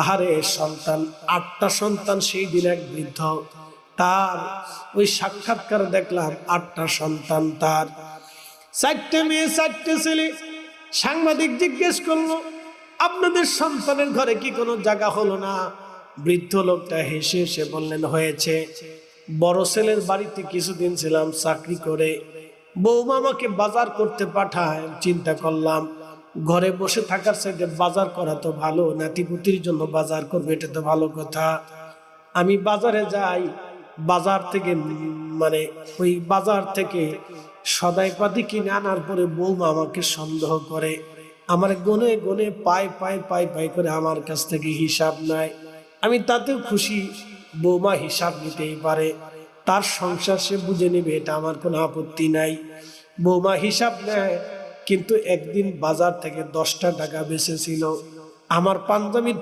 আহারে সন্তান, 8টা সন্তান। সেই দিন এক বৃদ্ধ, তার ওই সাক্ষাৎকার দেখলাম, 8টা সন্তান তার, 4টে মেয়ে 4টে ছেলে। সাংবাদিক জিজ্ঞেস করলো, আপনাদের সন্তানের ঘরে কি কোনো জায়গা হলো না? বৃদ্ধ লোকটা হেসে হেসে বললেন, হয়েছে। বড় ছেলের বাড়িতে কিছুদিন ছিলাম চাকরি করে, বৌমা আমাকে বাজার করতে পাঠায়। চিন্তা করলাম ঘরে বসে থাকার চাইতে বাজার করা তো ভালো, নাতিপুতির জন্য বাজার করবে, এটা তো ভালো কথা। আমি বাজারে যাই, বাজার থেকে মানে ওই বাজার থেকে সদাইপাতি কিনে আনার পরে বৌমা আমাকে সন্দেহ করে, আমার গনে গনে পাই পাই পাই পাই করে আমার কাছ থেকে হিসাব নেয়। আমি তাতেও খুশি, বৌমা হিসাব নিতেই পারে, তার সংসার সে বুঝে নেবে, এটা আমার কোনো আপত্তি নাই। বৌমা হিসাব নেয়, কিন্তু একদিন বাজার থেকে 10টা টাকা বেঁচেছিল, আমার পাঞ্জাবির